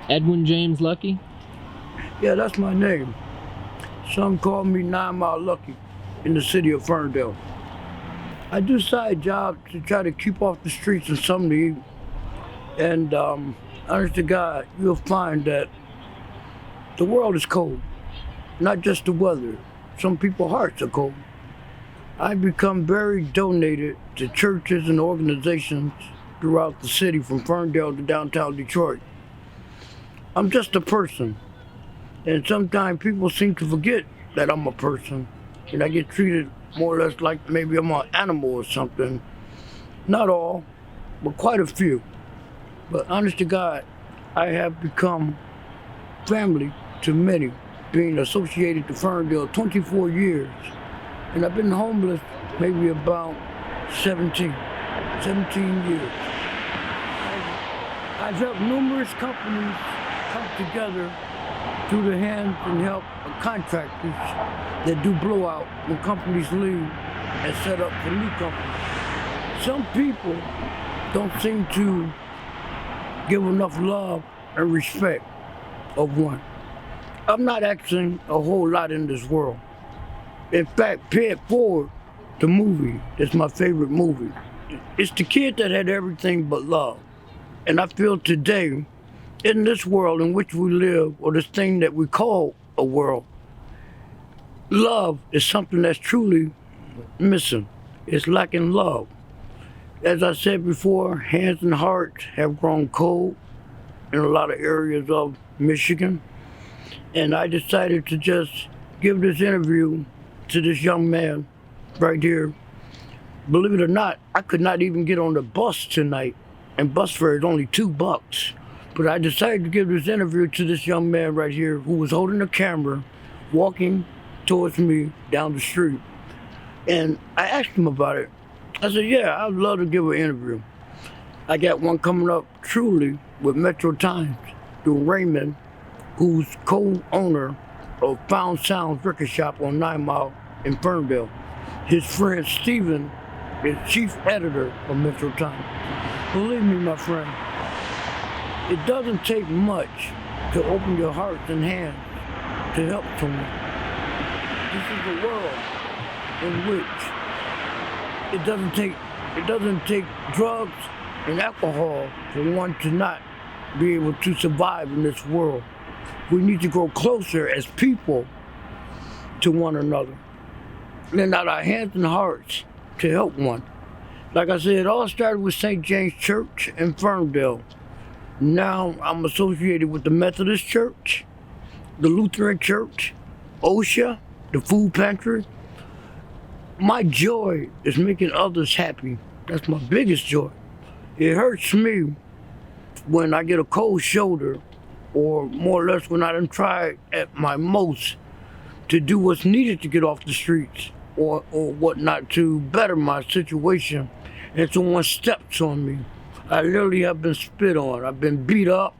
Edwin James Lucky? Yeah, that's my name. Some call me 9 Mile Lucky in the city of Ferndale. I do side jobs to try to keep off the streets and something to eat. And honest to God, you'll find that the world is cold, not just the weather. Some people's hearts are cold. I've become very donated to churches and organizations throughout the city from Ferndale to downtown Detroit. I'm just a person, and sometimes people seem to forget that I'm a person, and I get treated more or less like maybe I'm an animal or something. Not all, but quite a few. But honest to God, I have become family to many, being associated to Ferndale 24 years. And I've been homeless maybe about 17 years. I've helped numerous companies come together through the hands and help of contractors that do blowout when companies leave and set up for new companies. Some people don't seem to give enough love and respect of one. I'm not asking a whole lot in this world. In fact, Pay It Forward, the movie, is my favorite movie. It's the kid that had everything but love. And I feel today, in this world in which we live, or this thing that we call a world, love is something that's truly missing. It's lacking love. As I said before, hands and hearts have grown cold in a lot of areas of Michigan. And I decided to just give this interview to this young man right here. Believe it or not, I could not even get on the bus tonight, and bus fare is only $2. But I decided to give this interview to this young man right here who was holding a camera, walking towards me down the street. And I asked him about it. I said, yeah, I'd love to give an interview. I got one coming up truly with Metro Times through Raymond, who's co-owner of Found Sounds Record Shop on 9 Mile in Ferndale. His friend Steven is chief editor of Metro Times. Believe me, my friend, it doesn't take much to open your hearts and hands to help someone. This is a world in which it doesn't take drugs and alcohol for one to not be able to survive in this world. We need to grow closer as people to one another. Lend out our hands and hearts to help one. Like I said, it all started with St. James Church in Ferndale. Now I'm associated with the Methodist Church, the Lutheran Church, OSHA, the food pantry. My joy is making others happy. That's my biggest joy. It hurts me when I get a cold shoulder, or more or less when I done try at my most to do what's needed to get off the streets or whatnot to better my situation, and someone steps on me. I literally have been spit on. I've been beat up.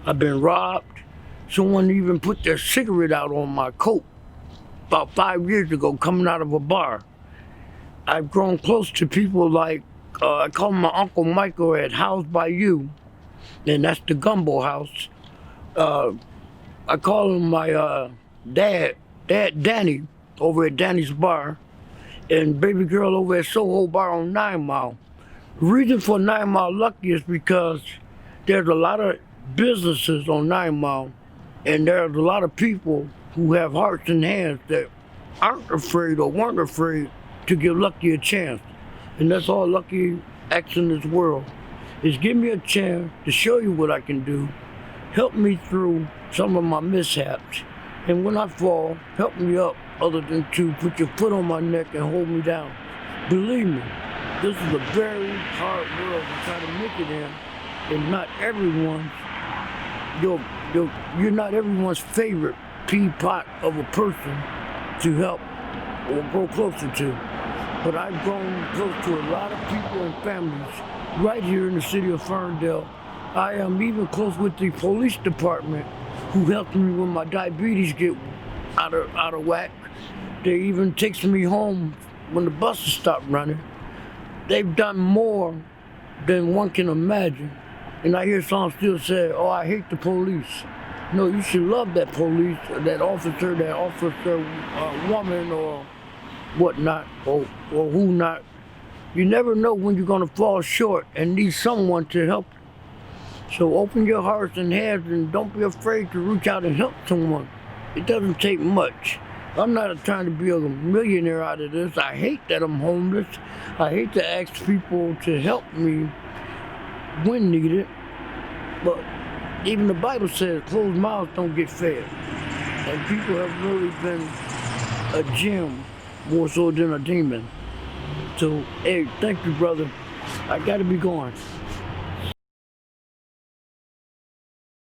I've been robbed. Someone even put their cigarette out on my coat about 5 years ago coming out of a bar. I've grown close to people like, I call my Uncle Michael at House by You, and that's the Gumbo House. I call him my dad Danny, over at Danny's Bar, and baby girl over at Soho Bar on 9 Mile. The reason for 9 Mile Lucky is because there's a lot of businesses on 9 Mile, and there's a lot of people who have hearts and hands that aren't afraid or weren't afraid to give Lucky a chance. And that's all Lucky asks in this world, is give me a chance to show you what I can do, help me through some of my mishaps, and when I fall, help me up other than to put your foot on my neck and hold me down. Believe me, this is a very hard world to try to make it in, and not everyone's, you're not everyone's favorite pea pot of a person to help or grow closer to. But I've grown close to a lot of people and families right here in the city of Ferndale. I am even close with the police department, who helped me when my diabetes get out of whack. They even takes me home when the buses stop running. They've done more than one can imagine. And I hear some still say, oh, I hate the police. No, you should love that police, that officer, woman, or whatnot, or who not. You never know when you're going to fall short and need someone to help you. So open your hearts and heads and don't be afraid to reach out and help someone. It doesn't take much. I'm not trying to be a millionaire out of this. I hate that I'm homeless. I hate to ask people to help me when needed. But even the Bible says closed mouths don't get fed. And people have really been a gem more so than a demon. So, hey, thank you, brother. I gotta be going.